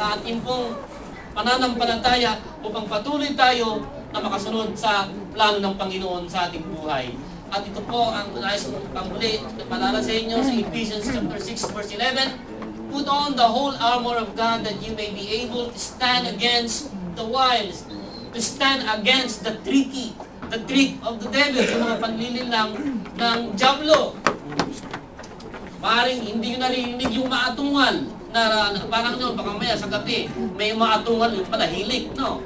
sa ating pong pananampalataya upang patuloy tayo na makasunod sa plano ng Panginoon sa ating buhay. At ito po ang nais kong pamuli na palala sa inyo sa Ephesians chapter 6 verse 11. Put on the whole armor of God that you may be able to stand against the wiles, to stand against the trick of the devil, yung mga panlilin ng diablo. Maring hindi nyo narinig yung maatungal na parang yun, baka maya sa gabi, may maatungal yung pala, hilik, no?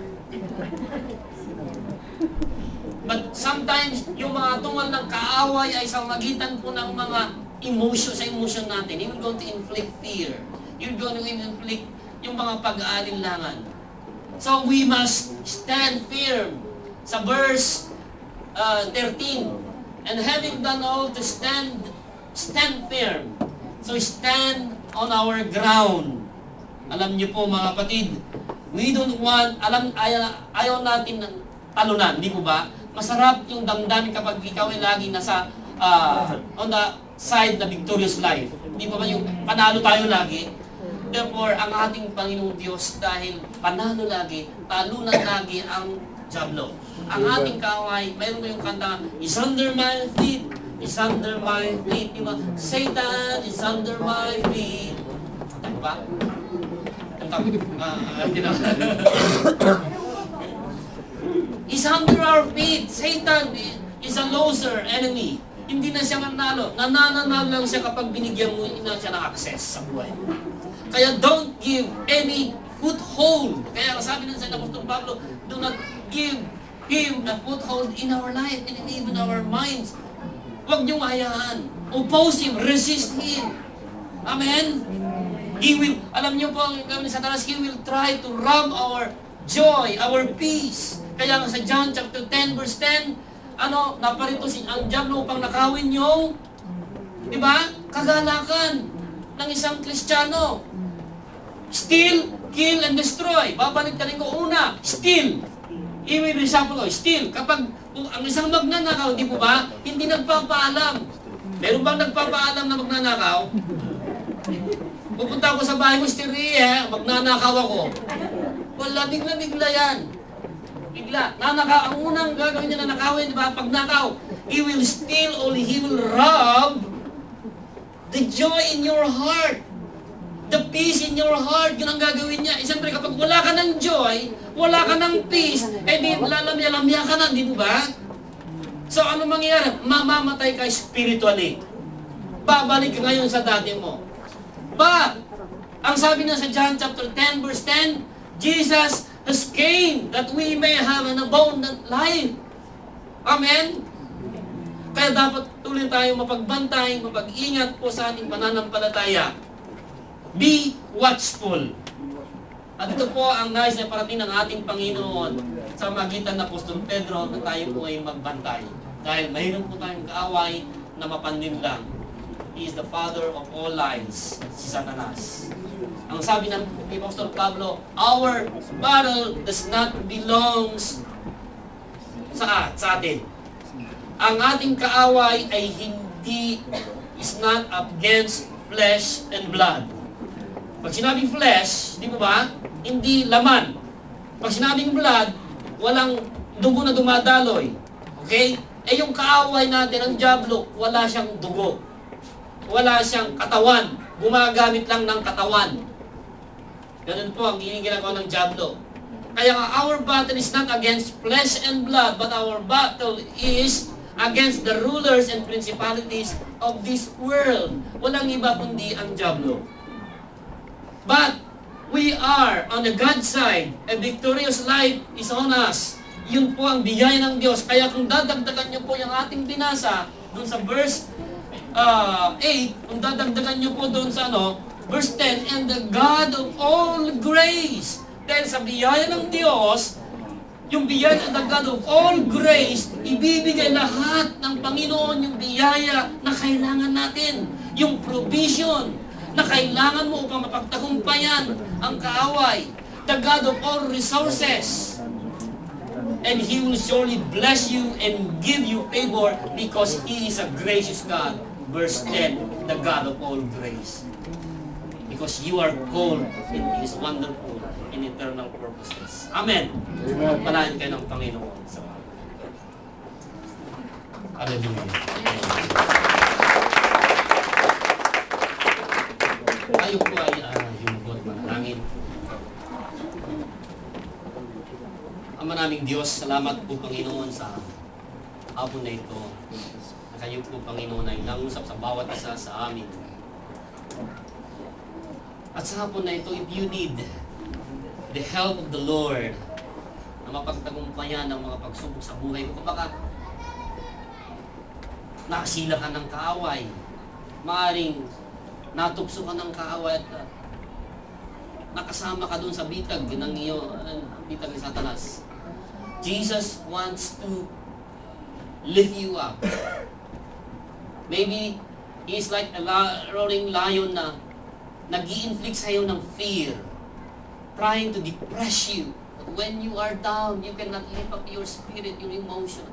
But sometimes, yung mga tungal ng kaaway ay sa magitan po ng mga sa emotion natin. You're going to inflict fear. You're going to inflict yung mga pag-aalinlangan. So we must stand firm. Sa verse 13, and having done all to stand firm. So stand on our ground. Alam niyo po mga kapatid, we don't want, ayaw natin talunan, di po ba? Masarap yung damdamin kapag ikaw ay lagi nasa on the side na victorious life. Di ba yung panalo tayo lagi? Therefore, ang ating Panginoong Diyos dahil panalo lagi, talunan lagi ang diablo. Ang ating kaaway, mayroon ko yung kanta, is under my feet, is under my feet. Di ba? Satan is under my feet. Ano ba? Is under our feet. Satan is a loser, enemy. Hindi na siya manalo. Nananalo lang siya kapag binigyan mo na siya ng access sa buhay. Kaya don't give any foothold. Kaya sabi ng Saint Apostol Pablo, do not give him a foothold in our life and even our minds. Huwag niyong hayaan. Oppose him. Resist him. Amen? He will, alam niyo po, ang gawin ni Satanas, he will try to rob our joy, our peace. Kaya sa John chapter 10 verse 10, naparito ang diablo upang nakawin yung, di ba, kagalakan ng isang Kristiyano. Steal, kill, and destroy. Babalik ka rin ko una, steal. Iwi reshuffle, steal. Kapag ang isang magnanakaw, di po ba, hindi nagpapaalam. Meron bang nagpapaalam na magnanakaw? Pupunta ako sa bahay mo, magnanakaw ako. Wala, bigla-bigla yan. Bigla. Ang unang gagawin niya na nakawin, di ba? Pag nakaw, he will steal or he will rob the joy in your heart. The peace in your heart. Yun ang gagawin niya. Siyempre, kapag wala ka ng joy, wala ka ng peace, di lalamya-lamya ka na, di ba? So, ano mangyayari? Mamamatay ka spiritually. Babalik ka ngayon sa dati mo. But, ang sabi na sa John chapter 10 verse 10, Jesus has came that we may have an abundant life. Amen? Kaya dapat tuloy tayo mapagbantay, mapag-ingat po sa ating pananampalataya. Be watchful. At ito po ang nais na parating ng ating Panginoon sa magitan ng Apostol Pedro na tayo po ay magbantay. Dahil mayroon po tayong kaaway na mapanlinlang. He is the father of all lies, si Satanas. Ang sabi ng Apostol Pablo, our battle does not belongs sa atin. Ang ating kaaway ay is not against flesh and blood. Pag sinabing flesh, di ba? Hindi laman. Pag sinabing blood, walang dugo na dumadaloy. Okay? Yung kaaway natin, ang diablo, wala siyang dugo. Wala siyang katawan. Gumagamit lang ng katawan. Ganun po ang ginagawa ng diablo. Kaya our battle is not against flesh and blood, but our battle is against the rulers and principalities of this world. Walang iba kundi ang diablo. But we are on the God's side. A victorious life is on us. Yun po ang biyaya ng Diyos. Kaya kung dadagdagan niyo po yung ating binasa dun sa verse 8, kung dadagdagan niyo po dun sa verse 10, and the God of all grace. Dahil sa biyaya ng Diyos, yung biyaya ng the God of all grace, ibibigay lahat ng Panginoon yung biyaya na kailangan natin. Yung provision na kailangan mo upang mapagtagumpayan ang kaaway. The God of all resources. And He will surely bless you and give you favor because He is a gracious God. Verse 10, the God of all grace. because you are called in His wonderful and eternal purposes. Amen. Amen. Pagpalain kayo ng Panginoon. So, hallelujah. Tayo po ay hinugod manalangin. Ama naming Diyos, salamat po Panginoon sa hapon na ito. Na kayo po Panginoon ay nangusap sa bawat isa sa amin. At sa hapon na ito, if you need the help of the Lord na mapagtagumpayan ng mga pagsubok sa buhay mo, baka nakasila ka ng kaaway, maaaring natukso ka ng kaaway at nakasama ka doon sa bitag ng bitag ni Satanas. Jesus wants to lift you up. Maybe He's like a roaring lion na nag-i-inflict sa'yo ng fear, trying to depress you. But when you are down, you cannot lift up your spirit, your emotion.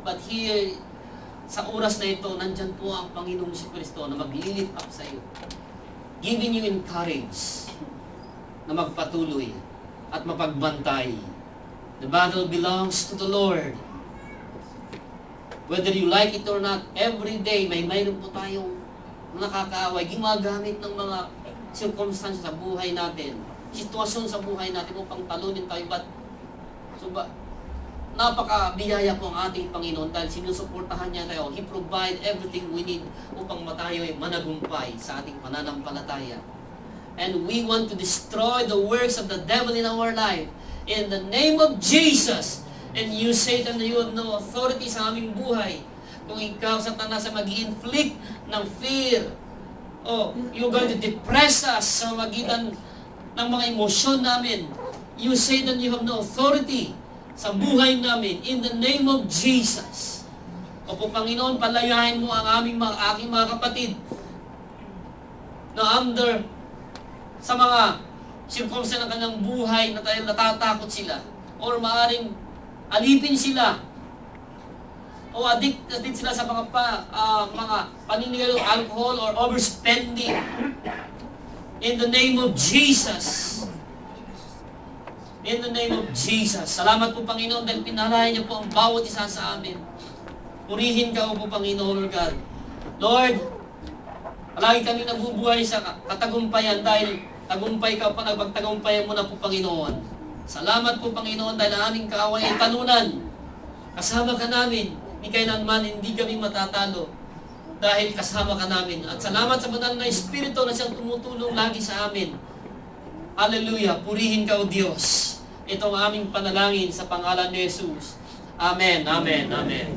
But here, sa oras na ito, nandyan po ang Panginoong Jesucristo na mag-lift up sa'yo, giving you encourage na magpatuloy at mapagbantay. The battle belongs to the Lord. Whether you like it or not, every day mayroon po tayong nakakaaway, gumagamit ng mga circumstances sa buhay natin, sitwasyon sa buhay natin upang talunin tayo. But napaka-biyaya po ang ating Panginoon dahil sinusuportahan niya tayo. He provide everything we need upang tayo ay managumpay sa ating pananampalataya. And we want to destroy the works of the devil in our life. In the name of Jesus. And you, Satan, you have no authority sa aming buhay. Kung ikaw, Satanas, ay mag-inflict ng fear, you're going to depress us sa magitan ng mga emosyon namin. You, Satan, you have no authority sa buhay namin. In the name of Jesus. Opo, Panginoon, palayahin mo ang aking mga kapatid na sa mga circumstance ng kanyang buhay na tayo natatakot sila or maaaring alipin sila o addicted sila sa mga paninigalo, alcohol or overspending. In the name of Jesus. In the name of Jesus. Salamat po Panginoon dahil pinalayan niyo po ang bawat isa sa amin. Purihin ka po Panginoon, Lord God. Lord, palagi kami nabubuhay sa katagumpayan dahil tagumpay ka pa, nagpagtagumpayan mo na po Panginoon. Salamat po Panginoon dahil ang aming kaaway ay talunan. Kasama ka namin. Ni kailanman hindi kami matatalo dahil kasama ka namin. At salamat sa banal na Espiritu na siyang tumutulong lagi sa amin. Hallelujah. Purihin ka o Diyos. Ito ang aming panalangin sa pangalan ni Jesus. Amen. Amen. Amen.